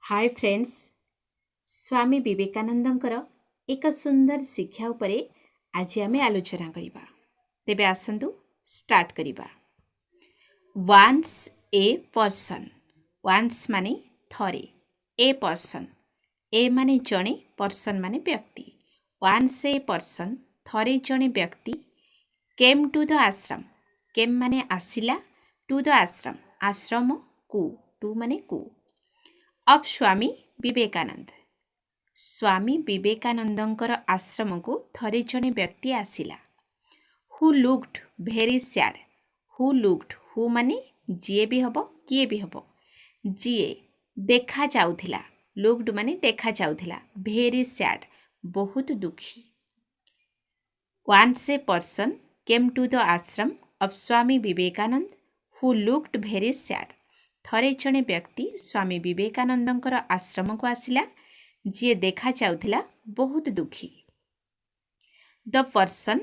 Hi friends, स्वामी विवेकानंदଙ୍କର ଏକ ସୁନ୍ଦର ଶିକ୍ଷା ଉପରେ ଆଜି ଆମେ ଆଲୋଚନା କରିବା। ତେବେ ଆସନ୍ତୁ ଷ୍ଟାର୍ଟ କରିବା। Once a person. ୱାନ୍ସ ମାନେ ଥରେ, ଏ ପର୍ସନ୍ ଏ ମାନେ ଜଣେ, ପର୍ସନ୍ ମାନେ ବ୍ୟକ୍ତି। ୱାନ୍ସ ଏ ପର୍ସନ୍ ଥରେ ଜଣେ ବ୍ୟକ୍ତି କେମ୍ ଟୁ ଦ ଆଶ୍ରମ। କେମ୍ ମାନେ ଆସିଲା, ଟୁ ଦ ଆଶ୍ରମ ଆଶ୍ରମ କୁ, ଟୁ ମାନେ କୁ, ଅଫ୍ ସ୍ୱାମୀ ବିବେକାନନ୍ଦ। ସ୍ୱାମୀ ବିବେକାନନ୍ଦଙ୍କର ଆଶ୍ରମକୁ ଥରେ ଜଣେ ବ୍ୟକ୍ତି ଆସିଲା। ହୁ ଲୁକ୍ଡ ଭେରି ସ୍ୟାଡ୍। ହୁ ଲୁକ୍ଡ, ହୁ ମାନେ ଯିଏ ବି ହେବ, କିଏ ବି ହେବ, ଯିଏ ଦେଖାଯାଉଥିଲା, ଲୁକ୍ଡ ମାନେ ଦେଖାଯାଉଥିଲା, ଭେରି ସ୍ୟାଡ୍ ବହୁତ ଦୁଃଖୀ। ୱାନ୍ସ ଏ ପର୍ସନ୍ କେମ୍ to the Ashram of Swami Vivekananda who looked very sad. ଥରେ ଜଣେ ବ୍ୟକ୍ତି ସ୍ୱାମୀ ବିବେକାନନ୍ଦଙ୍କର ଆଶ୍ରମକୁ ଆସିଲା, ଯିଏ ଦେଖାଯାଉଥିଲା ବହୁତ ଦୁଃଖୀ। The person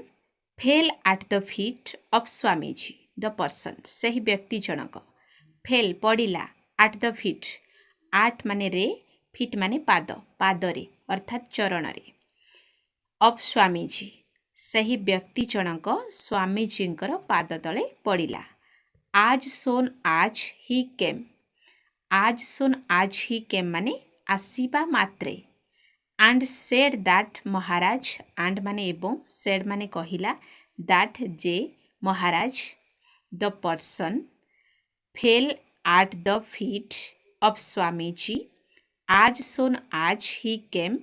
fell at the feet of Swamiji. The person ସେହି ବ୍ୟକ୍ତି ଜଣକ, ଫେଲ୍ ପଡ଼ିଲା, ଆଟ୍ ଦ ଫିଟ୍, ଆଟ୍ ମାନେ ରେ, ଫିଟ୍ ମାନେ ପାଦ, ପାଦରେ ଅର୍ଥାତ୍ ଚରଣରେ, ଅଫ୍ ସ୍ୱାମୀଜୀ ସେହି ବ୍ୟକ୍ତି ଜଣକ ସ୍ୱାମୀଜୀଙ୍କର ପାଦ ତଳେ ପଡ଼ିଲା। ଆଜ୍ ସୋନ୍ ଆଜ୍ ହି କେମ୍। ଆଜ୍ ସୋନ୍ ଆଜ୍ ହି କେମ୍ ମାନେ ଆସିବା ମାତ୍ରେ। And said that Maharaj, and ମାନେ ଏବଂ, ସେଡ୍ ମାନେ କହିଲା, ଦ୍ୟାଟ୍ ଯେ, Maharaj, the person fell at the feet of Swamiji as soon as he came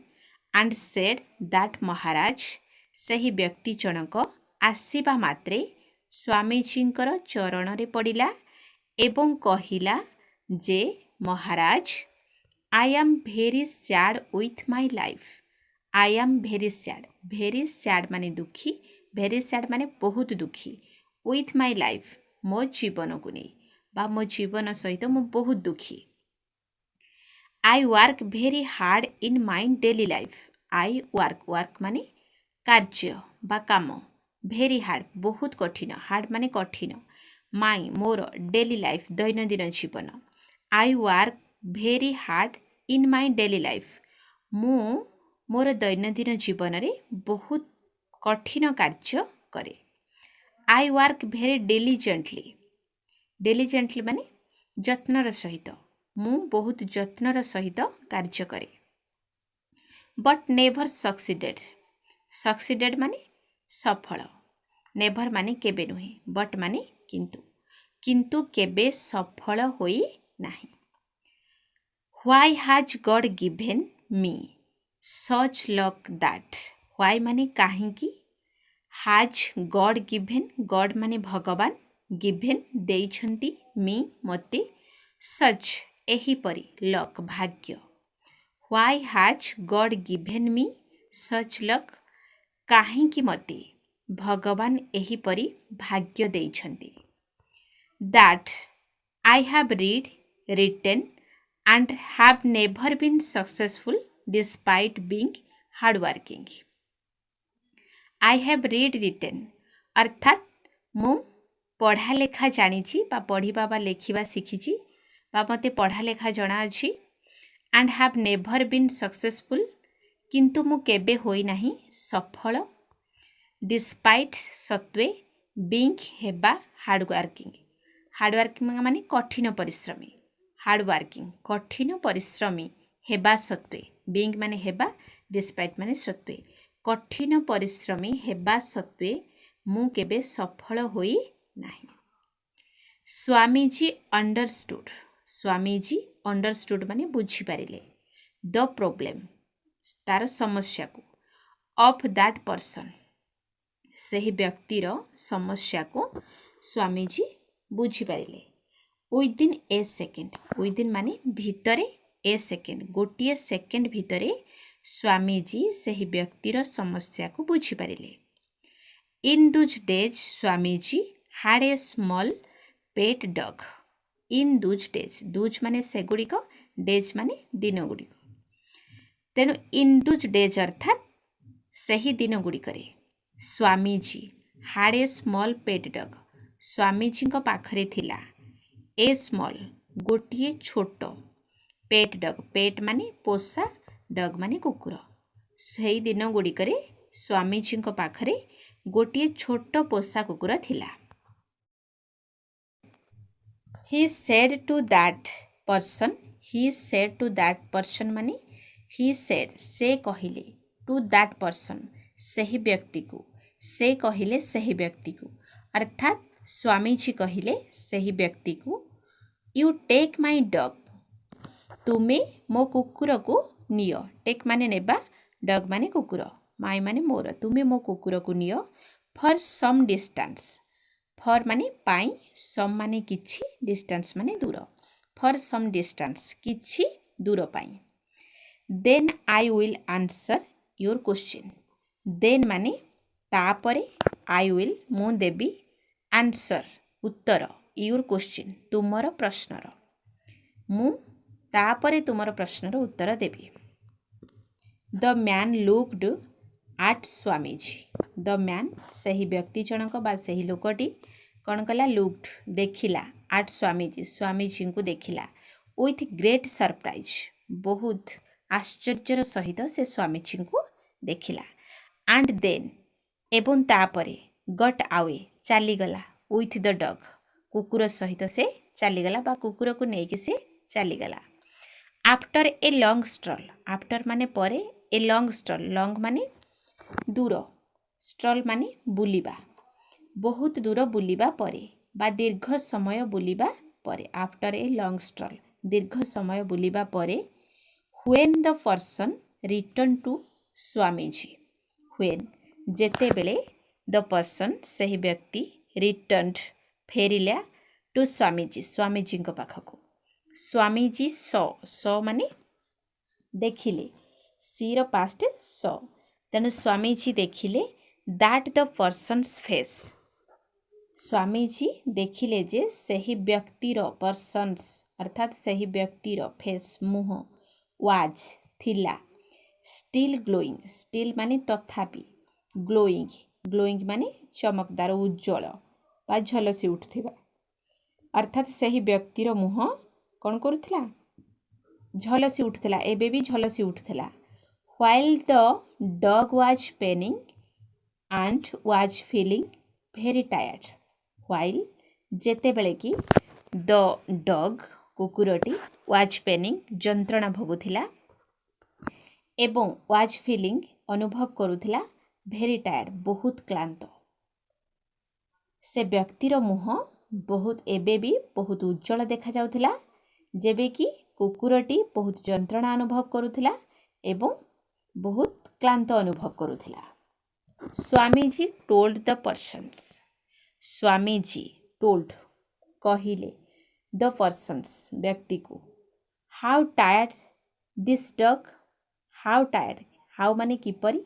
and said that ମହାରାଜ ସେହି ବ୍ୟକ୍ତି ଜଣକ ଆସିବା ମାତ୍ରେ ସ୍ୱାମୀଜୀଙ୍କର ଚରଣରେ ପଡ଼ିଲା ଏବଂ କହିଲା ଯେ, Maharaj, I am very sad with my life. I am very sad, very sad ମାନେ ଦୁଃଖୀ, ଭେରି ସ୍ୟାଡ୍ ମାନେ ବହୁତ ଦୁଃଖୀ, ୱିଥ୍ ମାଇ ଲାଇଫ୍ ମୋ ଜୀବନକୁ ନେଇ ବା ମୋ ଜୀବନ ସହିତ ମୁଁ ବହୁତ ଦୁଃଖୀ। I work very hard in my daily life. I work, work ମାନେ କାର୍ଯ୍ୟ ବା କାମ, ଭେରି ହାର୍ଡ଼ ବହୁତ କଠିନ, ହାର୍ଡ଼ ମାନେ କଠିନ, ମାଇ ମୋର, ଡେଲି ଲାଇଫ୍ ଦୈନନ୍ଦିନ ଜୀବନ। I work very hard in my daily life ମୁଁ ମୋର ଦୈନନ୍ଦିନ ଜୀବନରେ ବହୁତ କଠିନ କାର୍ଯ୍ୟ କରେ। I work very diligently. Diligently ମାନେ ଯତ୍ନର ସହିତ, ମୁଁ ବହୁତ ଯତ୍ନର ସହିତ କାର୍ଯ୍ୟ କରେ। But never ସକ୍ସିଡେଡ୍। ସକ୍ସିଡେଡ୍ ମାନେ ସଫଳ, ନେଭର୍ ମାନେ କେବେ ନୁହେଁ, ବଟ୍ ମାନେ କିନ୍ତୁ, କିନ୍ତୁ କେବେ ସଫଳ ହୋଇ ନାହିଁ। Why has God given me such lock that. Why ମାନେ କାହିଁକି, ହାଜ୍ ଗଡ୍ ଗିଭେନ୍, ଗଡ୍ ମାନେ ଭଗବାନ, ଗିଭେନ୍ ଦେଇଛନ୍ତି, ମି ମୋତେ, ସଚ୍ ଏହିପରି, ଲକ୍ ଭାଗ୍ୟ। Why has God given me such luck କାହିଁକି ମୋତେ ଭଗବାନ ଏହିପରି ଭାଗ୍ୟ ଦେଇଛନ୍ତି। That I have read, written and have never been successful despite being hardworking. I have read, written ଅର୍ଥାତ୍ ମୁଁ ପଢ଼ା ଲେଖା ଜାଣିଛି ବା ପଢ଼ିବା ବା ଲେଖିବା ଶିଖିଛି ବା ମୋତେ ପଢ଼ା ଲେଖା ଜଣାଅଛି। And have never been successful କିନ୍ତୁ ମୁଁ କେବେ ହୋଇନାହିଁ ସଫଳ। ଡିସ୍ପାଇଟ୍ ସତ୍ୱେ, ବିଙ୍ଗ୍ ହେବା, ହାର୍ଡ଼ୱାର୍କିଂ, ହାର୍ଡ଼ୱାର୍କିଂ ମାନେ କଠିନ ପରିଶ୍ରମୀ, ହାର୍ଡ଼ୱାର୍କିଂ କଠିନ ପରିଶ୍ରମୀ ହେବା ସତ୍ୱେ, ବିଙ୍ଗ୍ ମାନେ ହେବା, ଡିସ୍ପାଇଟ୍ ମାନେ ସତ୍ୱେ, କଠିନ ପରିଶ୍ରମୀ ହେବା ସତ୍ୱେ ମୁଁ କେବେ ସଫଳ ହୋଇ ନାହିଁ। ସ୍ୱାମୀଜୀ ଅଣ୍ଡରଷ୍ଟୁଡ୍। ସ୍ୱାମୀଜୀ ଅଣ୍ଡରଷ୍ଟୁଡ୍ ମାନେ ବୁଝିପାରିଲେ, ଦ ପ୍ରୋବ୍ଲେମ୍ ତାର ସମସ୍ୟାକୁ, ଅଫ୍ ଦ୍ୟାଟ୍ ପର୍ସନ୍ ସେହି ବ୍ୟକ୍ତିର ସମସ୍ୟାକୁ ସ୍ୱାମୀଜୀ ବୁଝିପାରିଲେ। ୱିଦିନ୍ ଏ ସେକେଣ୍ଡ, ୱିଦିନ୍ ମାନେ ଭିତରେ, ଏ ସେକେଣ୍ଡ ଗୋଟିଏ ସେକେଣ୍ଡ ଭିତରେ ସ୍ୱାମୀଜୀ ସେହି ବ୍ୟକ୍ତିର ସମସ୍ୟାକୁ ବୁଝିପାରିଲେ। In those days Swamiji had a small pet dog. In those days, those ମାନେ ସେଗୁଡ଼ିକ, ଡେଜ୍ ମାନେ ଦିନ ଗୁଡ଼ିକ, ତେଣୁ ଇନ୍ ଦୁଜ୍ ଡେଜ୍ ଅର୍ଥାତ୍ ସେହି ଦିନ ଗୁଡ଼ିକରେ Swamiji had a small pet dog ସ୍ୱାମୀଜୀଙ୍କ ପାଖରେ ଥିଲା, ଏ ସ୍ମଲ୍ ଗୋଟିଏ ଛୋଟ, पेट डग, पेट माने पोषा, डग माने कुकुर। सेही दिन गुड़िकरे स्वामीजी पाखरे गोटे छोट पोषा कुकुर थिला। He said to that person, he said to that person माने ही सेड से कहिले, टू दैट पर्सन सही व्यक्ति को, से कहिले सही व्यक्ति को, अर्थात स्वामीजी कहिले सही व्यक्ति को, यू टेक माई डग, तुमे मो कुकुर को नियो। टेक माने नेबा, डग माने कुकुर, माई माने मोर, तुमे मो कुकुर को नियो फॉर सम डिस्टेंस, फॉर माने पाई, सम माने किछि, डिस्टेंस माने दूर, फॉर सम डिस्टेंस किछि दूर पाई। Then I will answer your question, then माने तापरे, आई विल मु देबी, आंसर उत्तर, योर क्वेश्चन तुमर प्रश्नर, मु तापरे तुमर प्रश्नर उत्तर देबी। The man looked at Swamiji, the man सही व्यक्ति जनक बा सही लोकटी कौन कला, लुक्ड देखिला, आट स्वामीजी स्वामीजी को देखिला, विथ ग्रेट सरप्राइज बहुत आश्चर्यर सहित से स्वामीजी को देखिला। एंड देन एवं तापरे गट आवे चलीगला, विथ द डग कुकुर सहित से चलीगला बा कुकुर को लेकिन से चलीगला। आफ्टर ए लॉन्ग स्ट्रल, आफ्टर माने परे, ए लॉन्ग स्ट्रल, लॉन्ग माने दूर, स्ट्रल माने बुलिबा, बहुत दूर बुलिबा परे बा दीर्घ समय बुलिबा परे, आफ्टर ए लॉन्ग स्ट्रल दीर्घ समय बुलिबा परे, when the person return to Swamiji, when जेते बेले, द पर्सन सही व्यक्ति, रिटर्न फेरिला, टू स्वामीजी स्वामीजी पाखक, स्वामीजी सौ माने देखिले, सीर पास्ट सौ, तेणु स्वामीजी देखिले दैट द पर्सन्स फेस, स्वामीजी देखिले जे सही व्यक्तिर, पर्सन्स अर्थात सही व्यक्तिर फेस मुह, वाज थिला, स्टिल ग्लोइंग, स्टिल माने तथापि, ग्लोइंग, ग्लोइंग माने चमकदार उज्जवल बा झलसी उठुथिबा, अर्थात सही व्यक्तिर मुह कौन करुथिला, झलसी उठुथिला, एबे भी झलसी उठुथिला। While the dog was paining and was feeling very tired, while जेतेबेले कि द डग कुकुरटी वाज पेनिंग जंत्रणा भोगुथिला एवं वाज फीलिंग अनुभव करुथिला भेरी टायर्ड बहुत क्लांत, से व्यक्तिर मुह बहुत एबे भी बहुत उज्जवल देखा जाउथिला, जेबे कि कुकुरटी बहुत जंत्रणा अनुभव करुथिला एवं बहुत क्लांत अनुभव करुथिला। Swamiji told the persons, Swamiji told कहिले, द पर्सन्स व्यक्ति को, how tired this dog, how tired, how माने किपरि,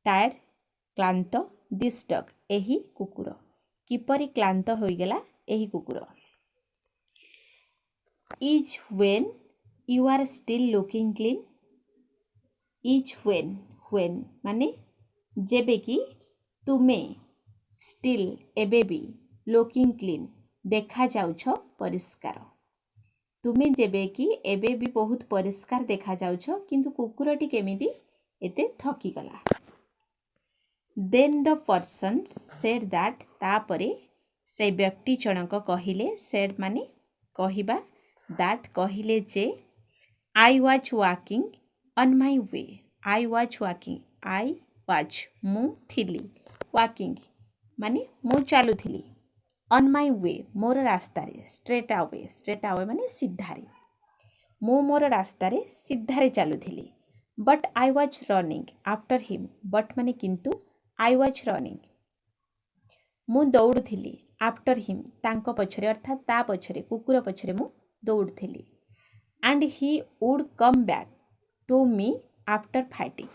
टायर्ड क्लांत, दिस डग एही कुकुर, किपरि क्लांत होइगला एही कुकुर। Is when you are still looking clean, is when, when माने जेबे कि तुमे, स्टिल एबे भी, लुकिंग क्लीन देखा जाउछ परिष्कार, तुमे जेबे कि एबे भी बहुत परिष्कार देखा जाउछ, किंतु कुकुरटी केमिति एते थकी गला। Then the person said that, तापरे से व्यक्ति जनक कहिले, सेड माने कहिबा, दैट कहिले जे, I was walking on my way, I was walking, I was मु थिली, वाकिंग माने मु चालुथिली, ऑन माई वे मोर रास्तारे, स्ट्रेट अवे, स्ट्रेट अवे माने सिधारे, मु मोर रास्तारे सिधारे चालुथिली, but I was running after him, but माने किंतु, आई वाज रनिंग मु दौड़ुथिली, आफ्टर हिम तांको पछरे, अर्थात ता पछरे कुकुर पछरे मु दौड़ुथिली, and he would come back to me after fighting,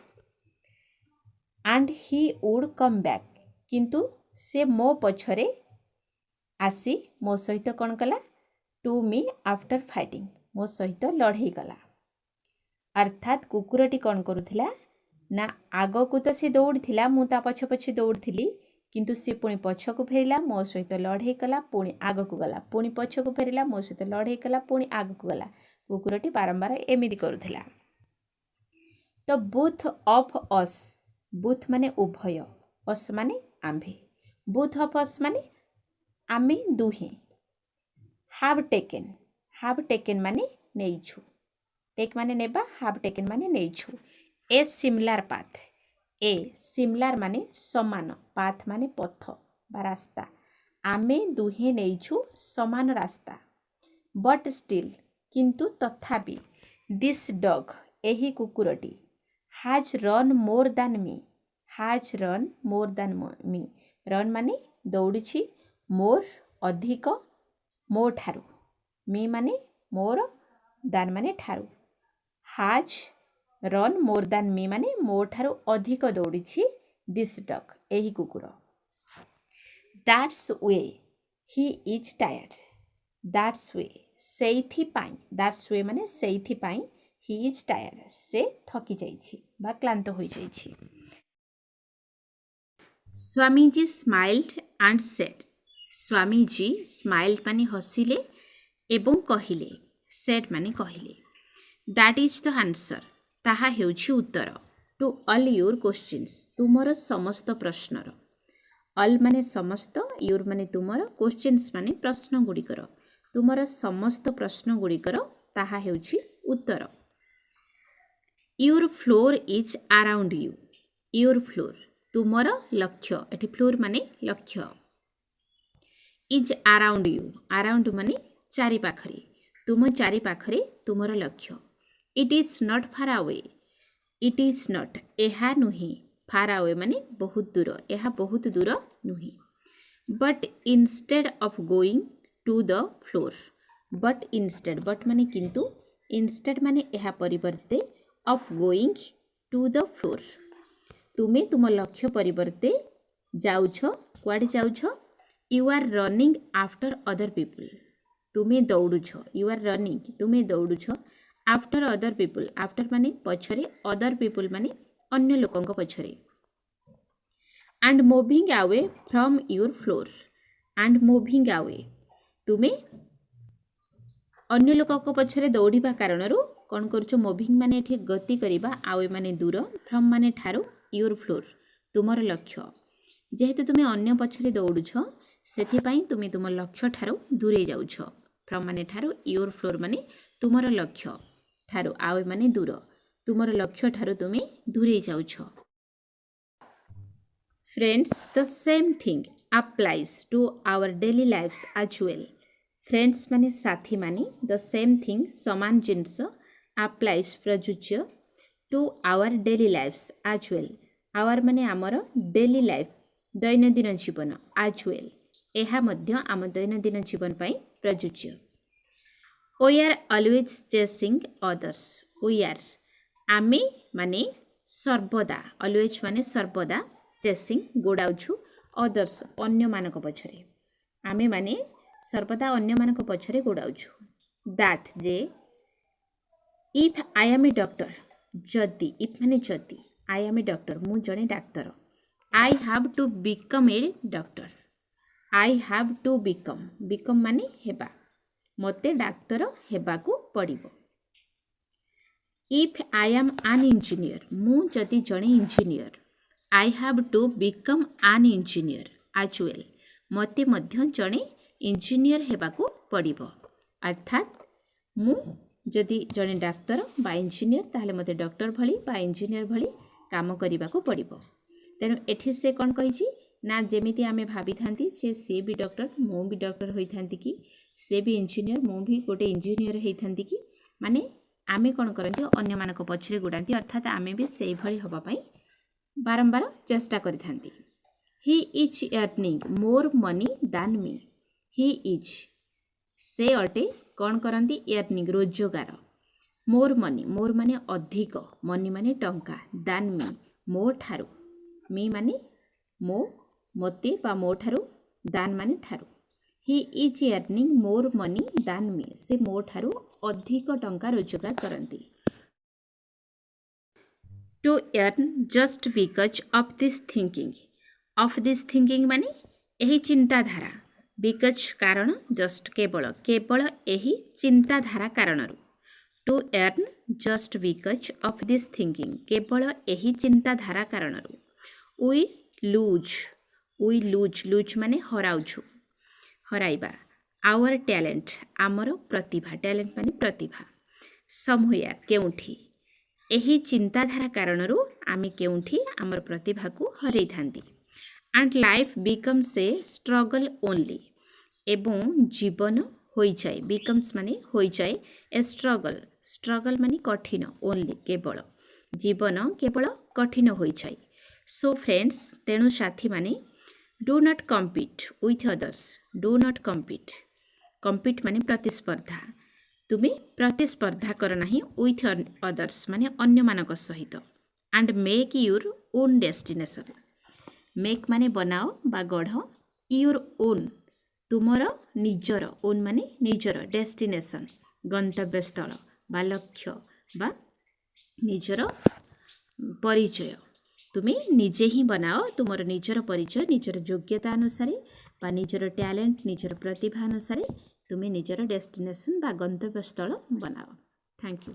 and he would come back किंतु से मो पछरे आसी मो सहित कौन कला, टू मी आफ्टर फाइटिंग मो सहित लड़े गला, अर्थात कुकुरटी कौन करुथिला ना, आग को तो सी दौड़िथिला, मु ता पछ पछे दौड़िथिली, किंतु सी पुणी पछकु फेरिला, मो सहित लड़े कला, पुणी आग को गला, पुणी पछकु फेरिला, मो सहित लड़े कला, पुणी आग को गला, कुकुरटी बारंबार एमिति करुथिला। तो बोथ ऑफ अस, बोथ माने उभय, अस माने आम्भे, बोथ ऑफ अस माने आमे दुहे। हाव टेकेन माने नेइछु, टेक माने नेबा, हाव टेकेन माने नेइछु। ए सिमिलार पाथ, ए सिमिलार माने समान, पाथ माने पथ बा रास्ता, आमे दुहे नेइछु समान रास्ता। बट स्टिल किंतु तथापि, दिस डग एही कुकुरटी, हाज रन मोर दान मी, हाज रन मोर दान मी, रन माने दौड़िछि, मोर अधिक, मो ठारू, मी माने मोर, दान माने ठारू, हाज रन मोर दान मी माने मो ठारू अधिक दौड़िछि दिस डग एही कुकुर। That's way he is tired, that's way सेइथिपाई, दैट्स वे माने सेइथिपाई, ही इज टायर्ड से थकी जाइछि बा क्लांत होई जाइछि। Swamiji smiled and said, Swamiji smiled माने हसिले एवं कहिले, सेड माने कहिले। दैट इज द आंसर, ताहा हेउछि उत्तर, टू ऑल योर क्वेश्चंस, तुमर समस्त प्रश्नर। ऑल माने समस्त, योर माने तुमर, क्वेश्चंस माने प्रश्न गुड़िकर, तुमर समस्त प्रश्न गुड़िकर ताहा हेउछि उत्तर। Your floor is around you, your floor तुमर लक्ष्य, एठी फ्लोर माने लक्ष्य, इज अराउंड यू, अराउंड माने चारि पाखरे, तुम चारि पाखरे तुमर लक्ष्य। It is not far away, it is not एहा नुहि, फार अवे माने बहुत दूर, एहा बहुत दूर नुहि। But instead of going to the floor, but instead, but माने किंतु, इंस्टेड माने एहा परिवर्ते, of going to the floor, तुमे तुम लक्ष्य परिवर्ते जाउछ, कुआडे जाउछ, you are running after other people, तुमे दौड़ुछ, यू आर रनिंग तुमे दौड़ुछ, आफ्टर अदर पीपल, आफ्टर माने पछरे, अदर पीपल माने अन्य लोकंक पछरे। And moving away from your floor, and moving away तुमे अन्य लोकंक पछरे दौड़िबा कारणरू कौन करुछ, मूविंग माने एठी गति करिबा, आवे माने दूर, फ्रॉम माने ठारू, योर फ्लोर तुमर लक्ष्य, जेहेतु तुमे अन्य पछरे दौड़ुछ सेथिपाई तुमे तुम लक्ष्य ठारू दूरे जाउछ, फ्रॉम माने ठारू, योर फ्लोर माने तुमर लक्ष्य ठारू, आवे माने दूर, तुमर लक्ष्य ठारू तुमे दूरे जाउछ। Friends, the same thing applies to our daily lifes as well, friends माने साथी माने, द सेम थिंग समान जिनस, अप्लाइज प्रजुज्य, to our daily lifes as well, our माने आमर, डेली लाइफ दैनंदिन जीवन, एज वेल एहा मध्य आम दैनंदिन जीवन पाई प्रजुज्य। We are always chasing others, we are आमे माने सर्वदा, ऑलवेज माने सर्वदा, चेसिंग गोड़ाउछु, अदर्स अन्य मानक पछरे, आमे माने सर्वदा अन्य मानक पछरे गोड़ाउछु। दैट जे, if I am a doctor, जदि, इफ माने जदि, आई एम ए डॉक्टर मु जने डाक्तर, I have to become a doctor, I have to become, become माने हेबा, मते डाक्तर हेबाकू पड़िबो। If I am an engineer, मु जदि जने engineer, I have to become an engineer as well, मते मध्य जने इंजीनियर हेबाकू पड़िबो। अर्थात मु जदि जने डाक्तर बा इंजीनियर ताहले मते डॉक्टर भली बा इंजीनियर भली काम करिबाकू पड़िबो। तेणु एठी से कौन कहिछि ना, जेमिति आमे भाबी थांती जे से भी डॉक्टर मु भी डॉक्टर होई थांती कि, से भी इंजीनियर मु भी गोटे इंजीनियर होई थांती कि, माने आमे कौन करंती अन्य मानक पछरे गुडांती, अर्थात आमे भी सेई भली होबा पई बारंबार चेष्टा करि थांती। He is earning more money than me, he is से अटे कौन करंती, अर्निंग रोजगार, मोर मनी, मोर माने अधिक, मनी माने टंका, दान मी मो ठारू, मी माने मो, मते बा मो ठारू, दान माने ठारू, he is earning more money than me, से मो ठारू अधिक टंका रोजगार करंती। To earn just because of this thinking, of this thinking माने यही चिंताधारा, बिकज कारण, जस्ट केवल, केवल यही चिंताधारा कारणरू, to earn just because of this thinking केवल यही चिंताधारा कारण वी लूज लूज माने हराउछु हराइबा आवर टैलेंट आमर प्रतिभा टैलेंट माने प्रतिभा समवेयर केउठी यही चिंताधारा कारण आमे केउठी आमर प्रतिभा को हरई थांती and life becomes a struggle only एवं जीवन होई जाए बिकम्स माने होई जाए ए स्ट्रगल माने कठिन ओनली केवल जीवन केवल कठिन होई जाए सो फ्रेंड्स तेणु साथी माने do not compete with others do not compete माने प्रतिस्पर्धा तुम्हें प्रतिस्पर्धा कर नाही विथ अदर्स माने अन्य मानक सहित and make your own destination make माने बनाओ बा गढ़ यूर ओन तुमर निजर ओन माने निजर डेस्टिनेशन गंतव्य स्थल बा लक्ष्य बा निजर परिचय तुम्हें निजे ही बनाओ तुमर निजर परिचय निजर योग्यता अनुसार बा निजर टैलेंट निजर प्रतिभा अनुसार तुम्हें निजर डेस्टिनेशन बा गंतव्य स्थल बनाओ। Thank you.